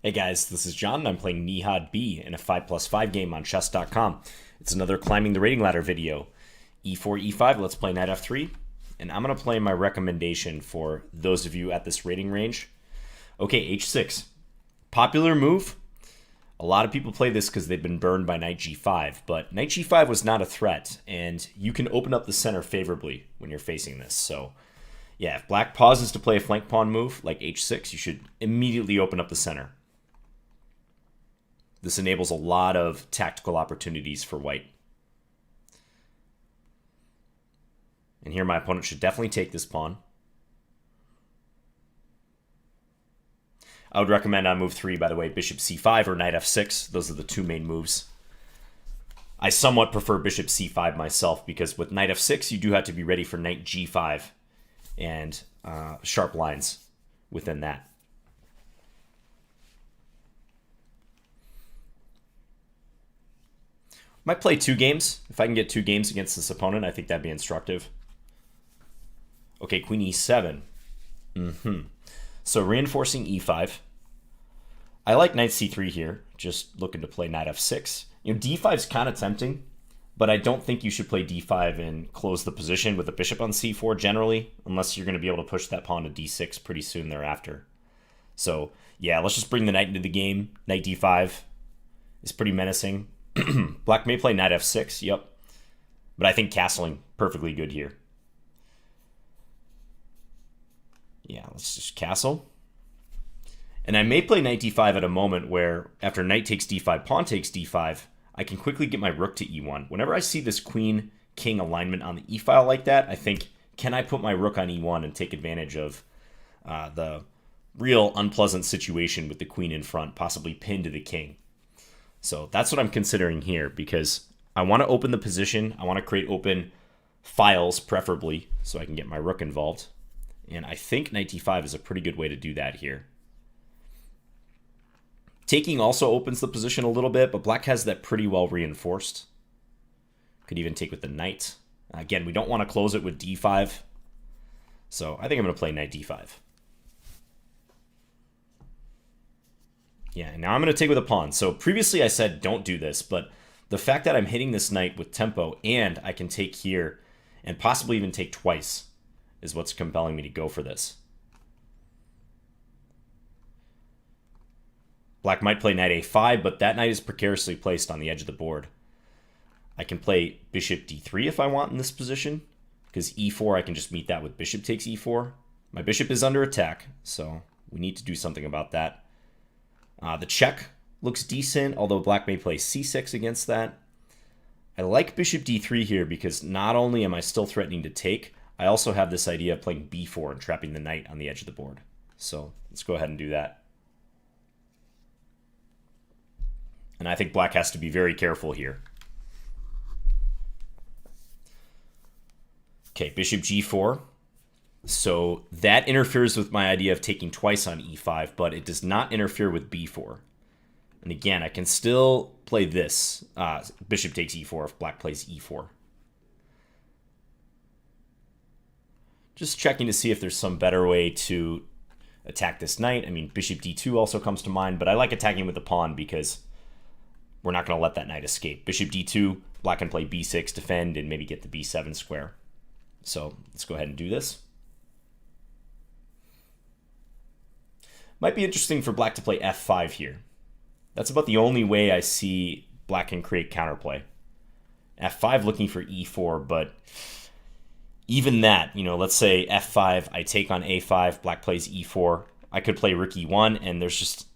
Hey guys, this is John, and I'm playing Nihad B in a 5+5 game on chess.com. It's another climbing the rating ladder video. e4, e5, let's play knight f3. And I'm going to play my recommendation for those of you at this rating range. Okay, h6. Popular move. A lot of people play this because they've been burned by knight g5, but knight g5 was not a threat, and you can open up the center favorably when you're facing this. So, yeah, if black pauses to play a flank pawn move like h6, you should immediately open up the center. This enables a lot of tactical opportunities for white. And here my opponent should definitely take this pawn. I would recommend on move 3, by the way, bishop c5 or knight f6. Those are the two main moves. I somewhat prefer bishop c5 myself because with knight f6, you do have to be ready for knight g5 and sharp lines within that. Might play 2 games. If I can get 2 games against this opponent, I think that'd be instructive. Okay, queen e7. So reinforcing e5. I like knight c3 here, just looking to play knight f6. You know, d5 is kind of tempting, but I don't think you should play d5 and close the position with the bishop on c4 generally, unless you're going to be able to push that pawn to d6 pretty soon thereafter. So, yeah, let's just bring the knight into the game. Knight d5 is pretty menacing. Black may play knight f6, yep. But I think castling, perfectly good here. Yeah, let's just castle. And I may play knight d5 at a moment where, after knight takes d5, pawn takes d5, I can quickly get my rook to e1. Whenever I see this queen-king alignment on the e-file like that, I think, can I put my rook on e1 and take advantage of the real unpleasant situation with the queen in front, possibly pinned to the king? So that's what I'm considering here because I want to open the position. I want to create open files, preferably, so I can get my rook involved. And I think knight d5 is a pretty good way to do that here. Taking also opens the position a little bit, but black has that pretty well reinforced. Could even take with the knight. Again, we don't want to close it with d5. So I think I'm going to play knight d5. Yeah, now I'm going to take with a pawn. So previously I said don't do this, but the fact that I'm hitting this knight with tempo and I can take here and possibly even take twice is what's compelling me to go for this. Black might play knight a5, but that knight is precariously placed on the edge of the board. I can play bishop d3 if I want in this position, because e4 I can just meet that with bishop takes e4. My bishop is under attack, so we need to do something about that. The check looks decent, although black may play c6 against that. I like bishop d3 here because not only am I still threatening to take, I also have this idea of playing b4 and trapping the knight on the edge of the board. So let's go ahead and do that. And I think black has to be very careful here. Okay, bishop g4. So that interferes with my idea of taking twice on e5, but it does not interfere with b4. And again, I can still play this. Bishop takes e4 if black plays e4. Just checking to see if there's some better way to attack this knight. I mean, bishop d2 also comes to mind, but I like attacking with the pawn because we're not going to let that knight escape. Bishop d2, black can play b6, defend, and maybe get the b7 square. So let's go ahead and do this. Might be interesting for black to play f5 here. That's about the only way I see black can create counterplay. f5 looking for e4, but even that, you know, let's say f5, I take on a5, black plays e4. I could play rook e1, and there's just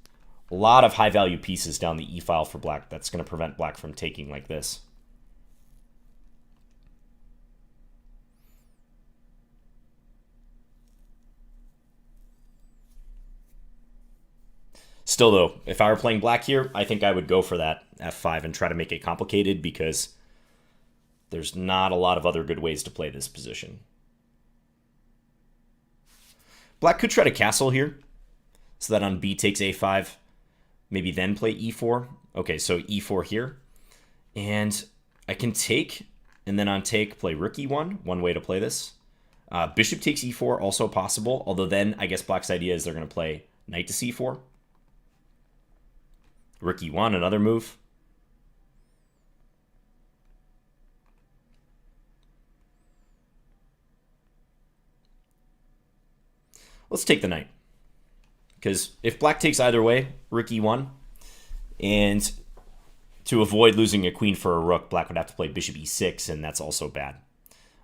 a lot of high-value pieces down the e-file for black that's going to prevent black from taking like this. Still, though, if I were playing black here, I think I would go for that f5 and try to make it complicated because there's not a lot of other good ways to play this position. Black could try to castle here so that on b takes a5, maybe then play e4. Okay, so e4 here. And I can take, and then on take, play rook e1, one way to play this. Bishop takes e4, also possible, although then I guess black's idea is they're going to play knight to c4. Rook e1, another move. Let's take the knight. Because if black takes either way, rook e1, and to avoid losing a queen for a rook, black would have to play bishop e6, and that's also bad.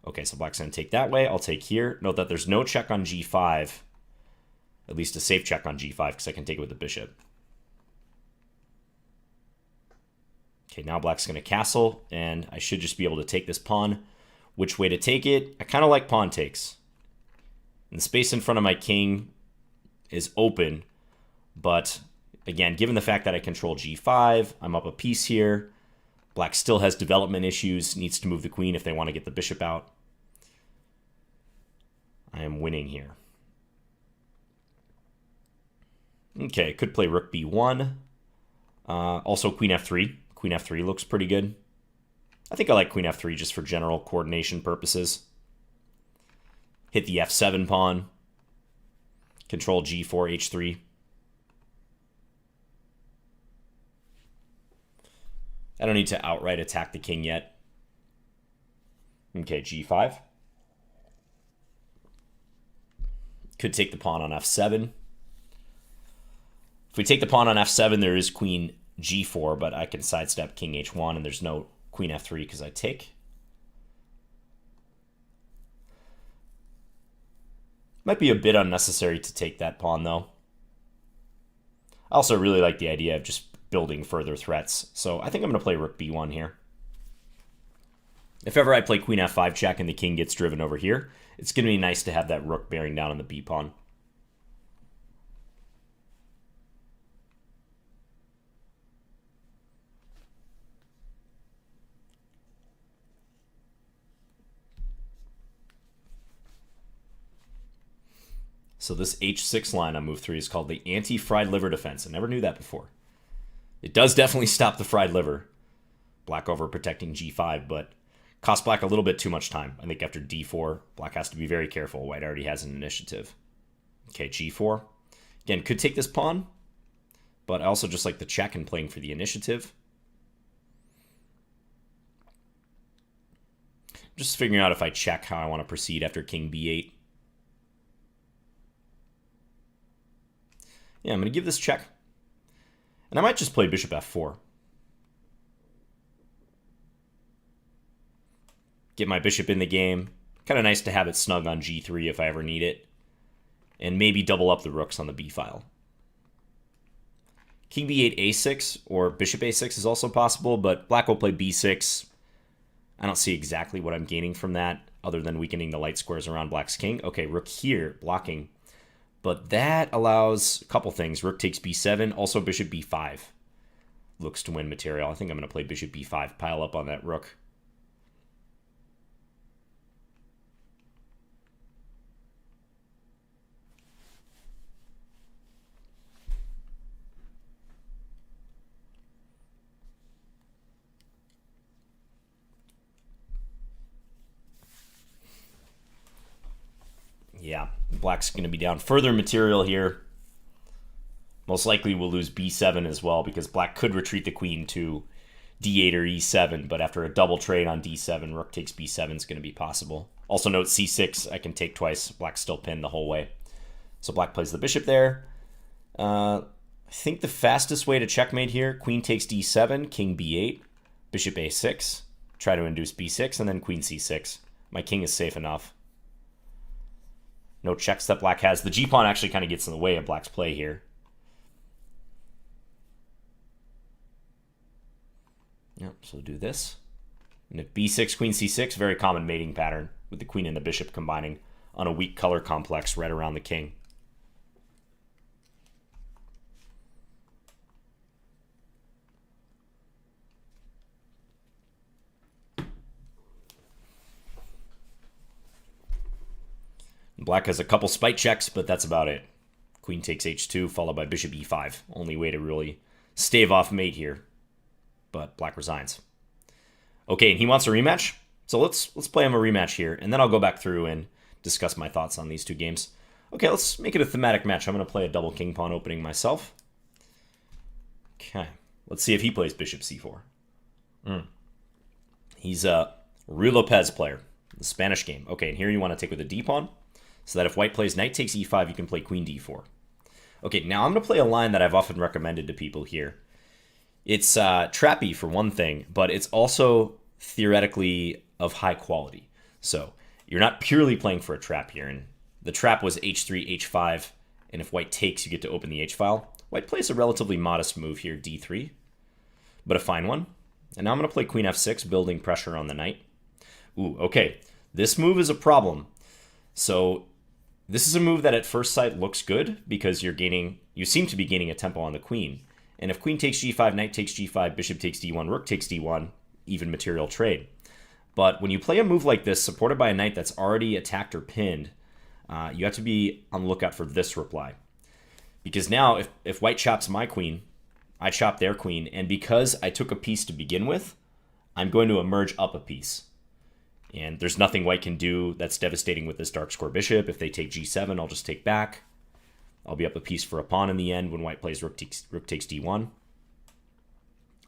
Okay, so black's going to take that way. I'll take here. Note that there's no check on g5, at least a safe check on g5, because I can take it with the bishop. Okay, now black's going to castle, and I should just be able to take this pawn. Which way to take it? I kind of like pawn takes. And the space in front of my king is open, but again, given the fact that I control g5, I'm up a piece here. Black still has development issues, needs to move the queen if they want to get the bishop out. I am winning here. Okay, could play rook b1. Also queen f3. Queen f3 looks pretty good. I think I like queen f3 just for general coordination purposes. Hit the f7 pawn. Control g4, h3. I don't need to outright attack the king yet. Okay, g5. Could take the pawn on f7. If we take the pawn on f7, there is queen g4, but I can sidestep king h1, and there's no queen f3 because I take. Might be a bit unnecessary to take that pawn, though. I also really like the idea of just building further threats, so I think I'm going to play rook b1 here. If ever I play queen f5 check and the king gets driven over here, it's going to be nice to have that rook bearing down on the b pawn. So this h6 line on move 3 is called the anti-fried liver defense. I never knew that before. It does definitely stop the fried liver. Black over protecting g5, but costs black a little bit too much time. I think after d4, black has to be very careful. White already has an initiative. Okay, g4. Again, could take this pawn, but I also just like the check and playing for the initiative. Just figuring out if I check how I want to proceed after king b8. Yeah, I'm going to give this check. And I might just play bishop f4. Get my bishop in the game. Kind of nice to have it snug on g3 if I ever need it. And maybe double up the rooks on the b file. King b8, a6, or bishop a6 is also possible, but black will play b6. I don't see exactly what I'm gaining from that, other than weakening the light squares around black's king. Okay, rook here, blocking. But that allows a couple things. Rook takes b7, also bishop b5 looks to win material. I think I'm going to play bishop b5, pile up on that rook. Yeah, black's going to be down further material here. Most likely we'll lose b7 as well because black could retreat the queen to d8 or e7, but after a double trade on d7, rook takes b7 is going to be possible. Also note c6, I can take twice. Black's still pinned the whole way. So black plays the bishop there. I think the fastest way to checkmate here, queen takes d7, king b8, bishop a6, try to induce b6, and then queen c6. My king is safe enough. No checks that black has. The g-pawn actually kind of gets in the way of black's play here. Yep, so do this. And if b6, queen c6, very common mating pattern with the queen and the bishop combining on a weak color complex right around the king. Black has a couple spite checks, but that's about it. Queen takes h2, followed by bishop e5. Only way to really stave off mate here. But black resigns. Okay, and he wants a rematch. So let's play him a rematch here, and then I'll go back through and discuss my thoughts on these two games. Okay, let's make it a thematic match. I'm going to play a double king pawn opening myself. Okay. Let's see if he plays bishop c4. He's a Ruy Lopez player, the Spanish game. Okay, and here you want to take with a d-pawn, so that if white plays knight takes e5, you can play queen d4. Okay, now I'm going to play a line that I've often recommended to people here. It's trappy for one thing, but it's also theoretically of high quality. So you're not purely playing for a trap here, and the trap was h3, h5, and if white takes, you get to open the h-file. White plays a relatively modest move here, d3, but a fine one. And now I'm going to play queen f6, building pressure on the knight. Ooh, okay. This move is a problem. So this is a move that at first sight looks good because you seem to be gaining a tempo on the queen. And if queen takes g5, knight takes g5, bishop takes d1, rook takes d1, even material trade. But when you play a move like this, supported by a knight that's already attacked or pinned, you have to be on the lookout for this reply. Because now, if white chops my queen, I chop their queen, and because I took a piece to begin with, I'm going to emerge up a piece. And there's nothing white can do that's devastating with this dark square bishop. If they take g7, I'll just take back. I'll be up a piece for a pawn in the end when white plays rook takes d1.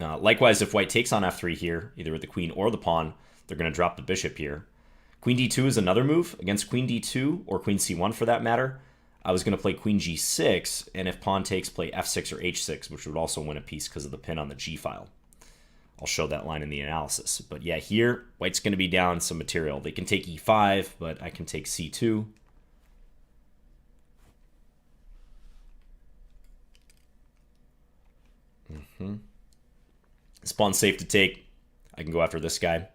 Likewise, if white takes on f3 here, either with the queen or the pawn, they're going to drop the bishop here. Queen d2 is another move. Against queen d2, or queen c1 for that matter, I was going to play queen g6, and if pawn takes, play f6 or h6, which would also win a piece because of the pin on the g-file. I'll show that line in the analysis. But yeah, here, white's going to be down some material. They can take e5, but I can take c2. This pawn's safe to take. I can go after this guy.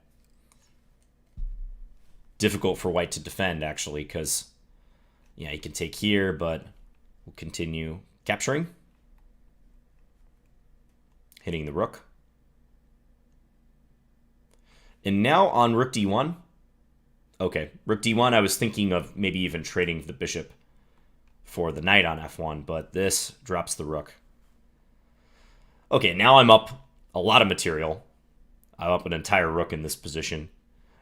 Difficult for white to defend, actually, because yeah, he can take here, but we'll continue capturing. Hitting the rook. And now on rook d1. Okay, rook d1, I was thinking of maybe even trading the bishop for the knight on f1, but this drops the rook. Okay, now I'm up a lot of material. I'm up an entire rook in this position.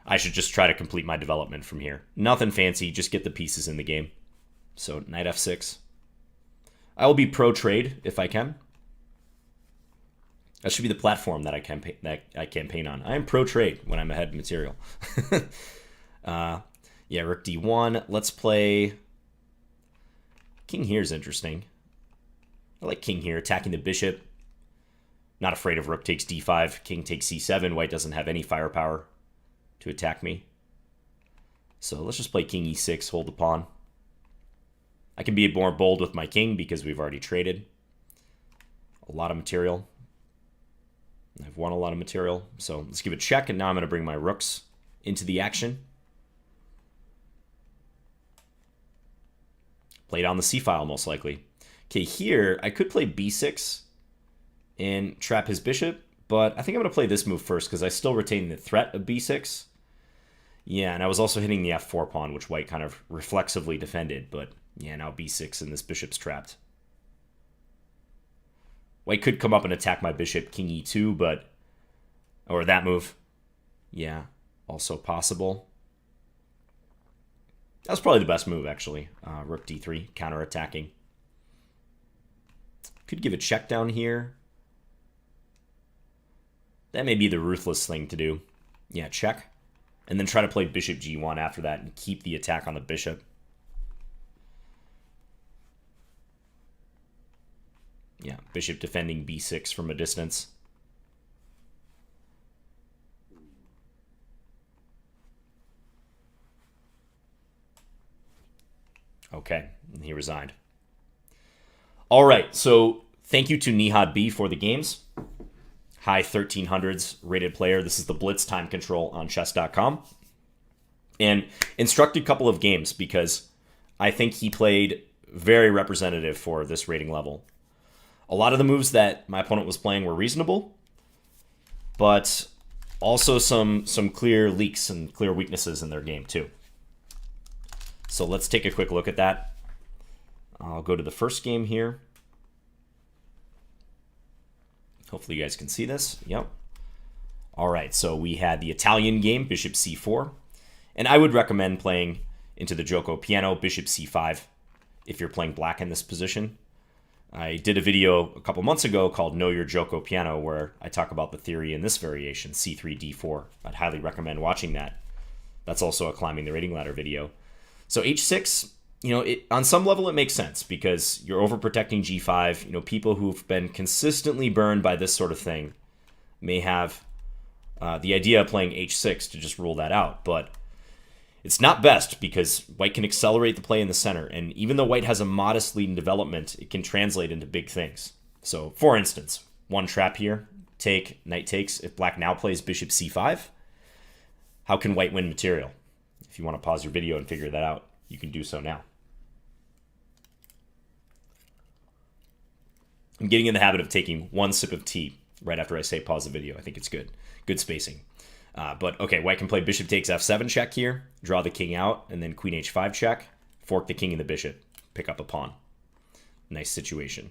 I should just try to complete my development from here. Nothing fancy, just get the pieces in the game. So knight f6. I will be pro-trade if I can. That should be the platform that I campaign on. I am pro-trade when I'm ahead material. Yeah, rook d1. Let's play... King here is interesting. I like king here, attacking the bishop. Not afraid of rook takes d5, king takes c7. White doesn't have any firepower to attack me. So let's just play king e6, hold the pawn. I can be more bold with my king because we've already traded. A lot of material. I've won a lot of material. So let's give it a check, and now I'm going to bring my rooks into the action. Play down the c-file, most likely. Okay, here, I could play b6 and trap his bishop, but I think I'm going to play this move first because I still retain the threat of b6. Yeah, and I was also hitting the f4 pawn, which white kind of reflexively defended, but yeah, now b6 and this bishop's trapped. White could come up and attack my bishop, king e2, but... Or that move. Yeah, also possible. That was probably the best move, actually. Rook d3, counter-attacking. Could give a check down here. That may be the ruthless thing to do. Yeah, check. And then try to play bishop g1 after that and keep the attack on the bishop. Yeah, bishop defending b6 from a distance. Okay, and he resigned. All right, so thank you to Nihad B for the games. High 1300s rated player. This is the Blitz time control on chess.com. And instructed a couple of games because I think he played very representative for this rating level. A lot of the moves that my opponent was playing were reasonable, but also some clear leaks and clear weaknesses in their game too. So let's take a quick look at that. I'll go to the first game here. Hopefully you guys can see this. Yep. All right, so we had the Italian game, bishop c4. And I would recommend playing into the Gioco Piano, bishop c5, if you're playing black in this position. I did a video a couple months ago called Know Your Joko Piano, where I talk about the theory in this variation, C3, D4. I'd highly recommend watching that. That's also a climbing the rating ladder video. So H6, on some level it makes sense because you're overprotecting G5. People who've been consistently burned by this sort of thing may have the idea of playing H6 to just rule that out. But it's not best because white can accelerate the play in the center. And even though white has a modest lead in development, it can translate into big things. So, for instance, one trap here, knight takes. If black now plays bishop c5, how can white win material? If you want to pause your video and figure that out, you can do so now. I'm getting in the habit of taking one sip of tea right after I say pause the video. I think it's good. Good spacing. But okay, white can play bishop takes f7 check here, draw the king out, and then queen h5 check, fork the king and the bishop, pick up a pawn. Nice situation.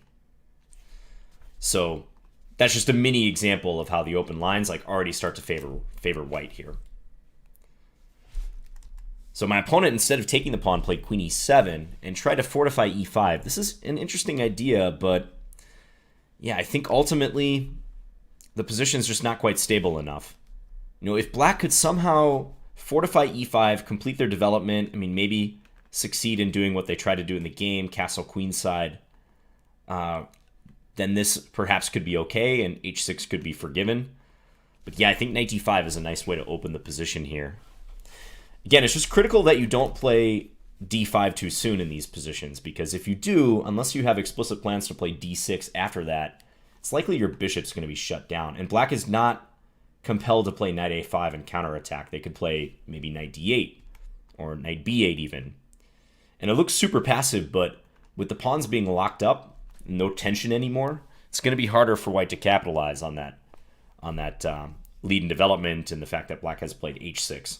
So that's just a mini example of how the open lines already start to favor white here. So my opponent, instead of taking the pawn, played queen e7 and tried to fortify e5. This is an interesting idea, but yeah, I think ultimately the position's just not quite stable enough. If black could somehow fortify e5, complete their development, maybe succeed in doing what they try to do in the game, castle queenside, then this perhaps could be okay and h6 could be forgiven. But yeah, I think knight d5 is a nice way to open the position here. Again, it's just critical that you don't play d5 too soon in these positions, because if you do, unless you have explicit plans to play d6 after that, it's likely your bishop's going to be shut down. And black is not compelled to play knight a5 and counterattack. They could play maybe knight d8 or knight b8 even. And it looks super passive, but with the pawns being locked up, no tension anymore, it's going to be harder for white to capitalize on that lead in development and the fact that black has played h6.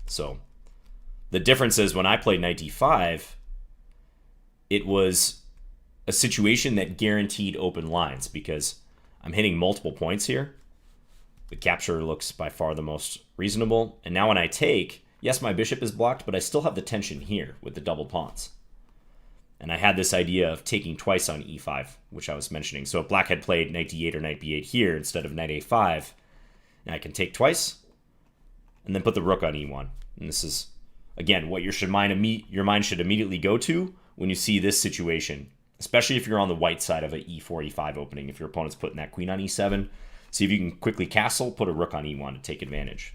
So the difference is when I played knight d5, it was a situation that guaranteed open lines because I'm hitting multiple points here. The capture looks by far the most reasonable. And now when I take, yes, my bishop is blocked, but I still have the tension here with the double pawns. And I had this idea of taking twice on e5, which I was mentioning. So if black had played knight d8 or knight b8 here instead of knight a5, I can take twice and then put the rook on e1. And this is, again, what your mind should immediately go to when you see this situation, especially if you're on the white side of an e4, e5 opening. If your opponent's putting that queen on e7, see if you can quickly castle, put a rook on e1 to take advantage.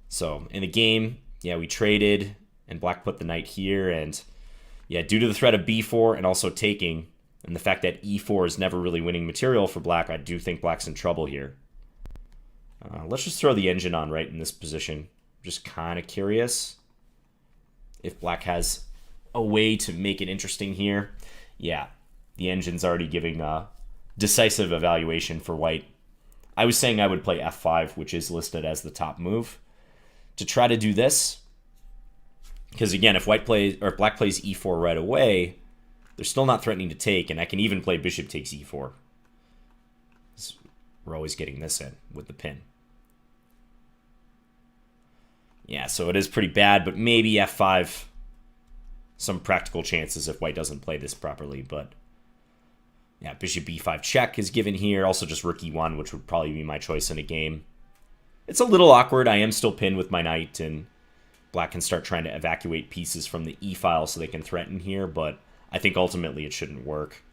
So in the game, yeah, we traded, and black put the knight here, and yeah, due to the threat of b4 and also taking, and the fact that e4 is never really winning material for black, I do think black's in trouble here. Let's just throw the engine on right in this position. Just kind of curious if black has a way to make it interesting here. Yeah, the engine's already giving a decisive evaluation for white. I was saying I would play f5, which is listed as the top move, to try to do this. Because again, if black plays e4 right away, they're still not threatening to take, and I can even play bishop takes e4. We're always getting this in with the pin. Yeah, so it is pretty bad, but maybe f5, some practical chances if white doesn't play this properly. But yeah, bishop b5 check is given here. Also just rook e1, which would probably be my choice in a game. It's a little awkward. I am still pinned with my knight, and black can start trying to evacuate pieces from the e file so they can threaten here, but I think ultimately it shouldn't work.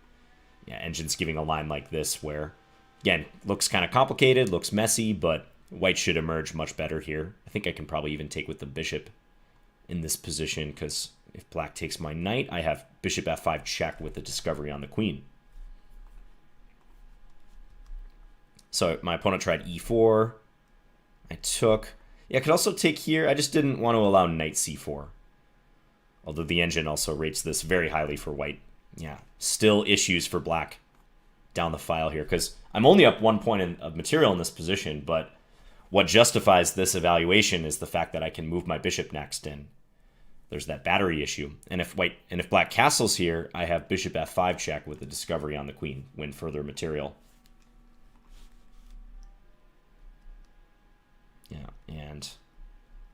Yeah, engine's giving a line like this where, again, looks kind of complicated, looks messy, but white should emerge much better here. I think I can probably even take with the bishop in this position, because if black takes my knight, I have bishop f5 check with the discovery on the queen. So my opponent tried e4. I took. Yeah, I could also take here. I just didn't want to allow knight c4. Although the engine also rates this very highly for white. Yeah, still issues for black down the file here, because I'm only up 1 point of material in this position, but what justifies this evaluation is the fact that I can move my bishop next, and there's that battery issue. And if black castles here, I have bishop f5 check with the discovery on the queen, win further material. Yeah, and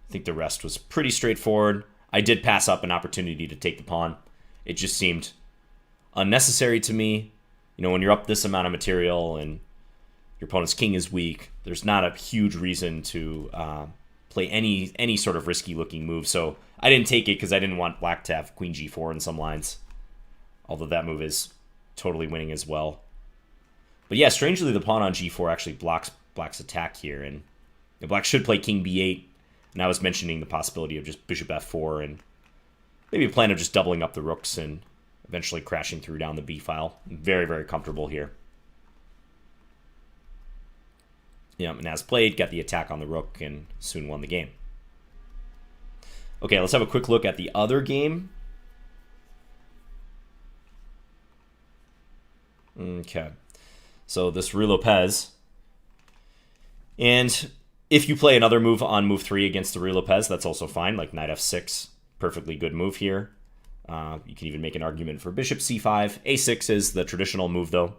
I think the rest was pretty straightforward. I did pass up an opportunity to take the pawn. It just seemed unnecessary to me. You know, when you're up this amount of material and your opponent's king is weak, there's not a huge reason to play any sort of risky looking move. So I didn't take it because I didn't want black to have queen g4 in some lines. Although that move is totally winning as well. But yeah, strangely, the pawn on g4 actually blocks black's attack here. And black should play king b8. And I was mentioning the possibility of just bishop f4 and maybe a plan of just doubling up the rooks and eventually crashing through down the b file. Very, very comfortable here. Yeah, and as played, got the attack on the rook and soon won the game. Okay, let's have a quick look at the other game. Okay, so this Ruy Lopez. And if you play another move on move 3 against the Ruy Lopez, that's also fine, like knight f6. Perfectly good move here. You can even make an argument for bishop c5. a6 is the traditional move, though.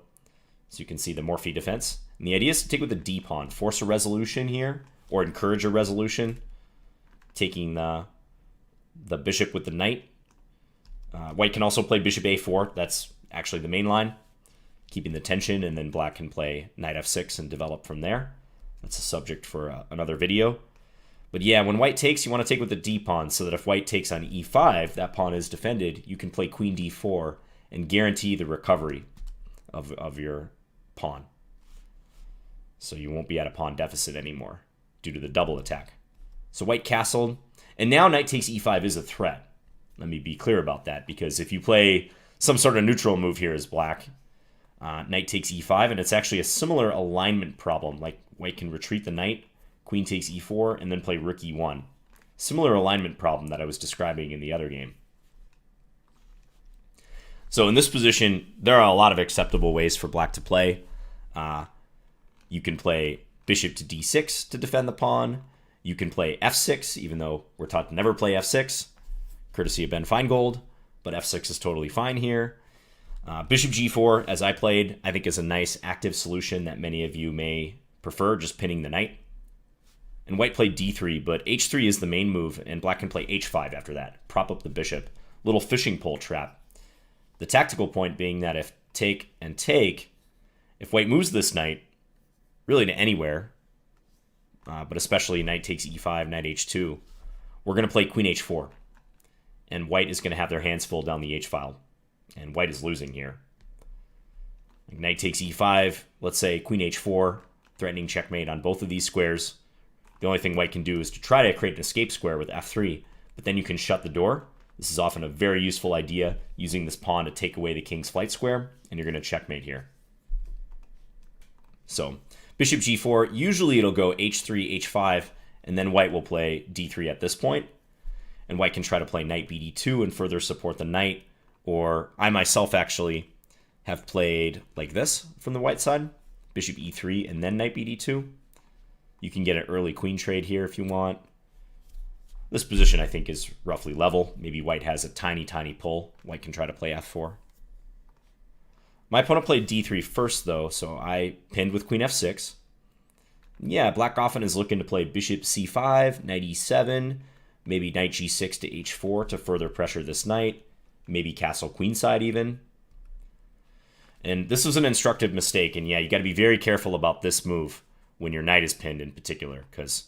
So you can see the Morphy defense. And the idea is to take with the d pawn, force a resolution here, or encourage a resolution, taking the bishop with the knight. White can also play bishop a4. That's actually the main line, keeping the tension, and then black can play knight f6 and develop from there. That's a subject for another video. But yeah, when white takes, you want to take with the d pawn, so that if white takes on e5, that pawn is defended. You can play queen d4 and guarantee the recovery of your pawn. So you won't be at a pawn deficit anymore due to the double attack. So white castled, and now knight takes e5 is a threat. Let me be clear about that, because if you play some sort of neutral move here as black, knight takes e5, and it's actually a similar alignment problem. Like white can retreat the knight, queen takes e4, and then play rook e1. Similar alignment problem that I was describing in the other game. So in this position, there are a lot of acceptable ways for black to play. You can play bishop to d6 to defend the pawn. You can play f6, even though we're taught to never play f6, courtesy of Ben Feingold, but f6 is totally fine here. Bishop g4, as I played, I think is a nice active solution that many of you may prefer, just pinning the knight. And white played d3, but h3 is the main move, and black can play h5 after that, prop up the bishop. Little fishing pole trap. The tactical point being that if take and take, if white moves this knight, really to anywhere, but especially knight takes e5, knight h2, we're going to play queen h4. And white is going to have their hands full down the h-file. And white is losing here. Like knight takes e5, let's say queen h4, threatening checkmate on both of these squares. The only thing white can do is to try to create an escape square with f3, but then you can shut the door. This is often a very useful idea, using this pawn to take away the king's flight square, and you're going to checkmate here. So bishop g4, usually it'll go h3, h5, and then white will play d3 at this point. And white can try to play knight bd2 and further support the knight. Or I myself actually have played like this from the white side. Bishop e3 and then knight bd2. You can get an early queen trade here if you want. This position I think is roughly level. Maybe white has a tiny, tiny pull. White can try to play f4. My opponent played d3 first, though, so I pinned with queen f6. Yeah, black often is looking to play bishop c5, knight e7, maybe knight g6 to h4 to further pressure this knight, maybe castle queenside even. And this was an instructive mistake, and yeah, you got to be very careful about this move when your knight is pinned in particular, because,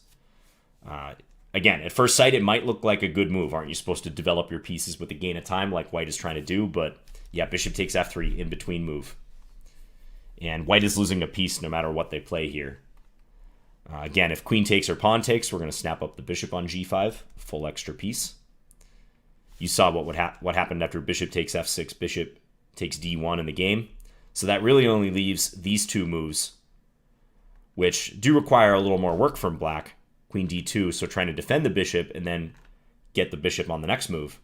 again, at first sight, it might look like a good move. Aren't you supposed to develop your pieces with a gain of time like white is trying to do? But yeah, bishop takes f3, in between move. And white is losing a piece no matter what they play here. Again, if queen takes or pawn takes, we're going to snap up the bishop on g5, full extra piece. You saw what happened after bishop takes f6, bishop takes d1 in the game. So that really only leaves these two moves, which do require a little more work from black. Queen d2, so trying to defend the bishop and then get the bishop on the next move.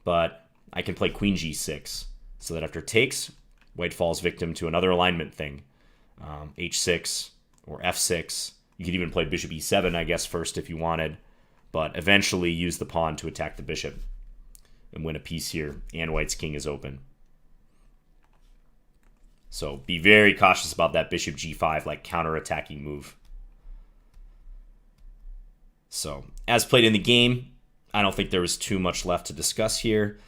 But I can play queen g6, so that after takes, white falls victim to another alignment thing. h6 or f6. You could even play bishop e7, I guess, first if you wanted, but eventually use the pawn to attack the bishop and win a piece here, and white's king is open. So be very cautious about that bishop g5, like counter-attacking move. So, as played in the game, I don't think there was too much left to discuss here.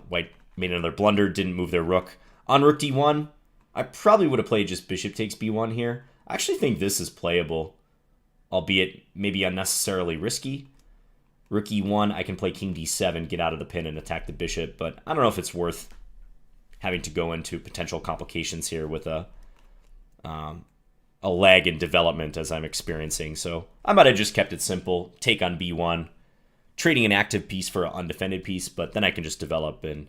White made another blunder, didn't move their rook. On rook d1, I probably would have played just bishop takes b1 here. I actually think this is playable, albeit maybe unnecessarily risky. Rook e1, I can play king d7, get out of the pin and attack the bishop, but I don't know if it's worth having to go into potential complications here with a lag in development as I'm experiencing. So I might have just kept it simple, take on b1, trading an active piece for an undefended piece, but then I can just develop. And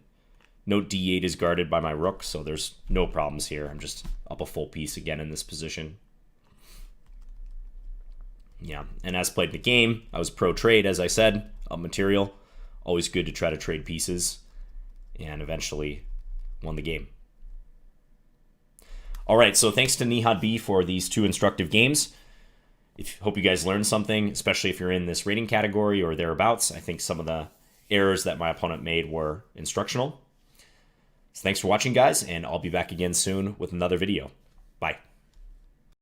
note d8 is guarded by my rook, so there's no problems here. I'm just up a full piece again in this position. Yeah, and as played in the game, I was pro trade, as I said, up material. Always good to try to trade pieces, and eventually won the game. All right, so thanks to Nihad B for these 2 instructive games. Hope you guys learned something, especially if you're in this rating category or thereabouts. I think some of the errors that my opponent made were instructional. So thanks for watching, guys, and I'll be back again soon with another video. Bye.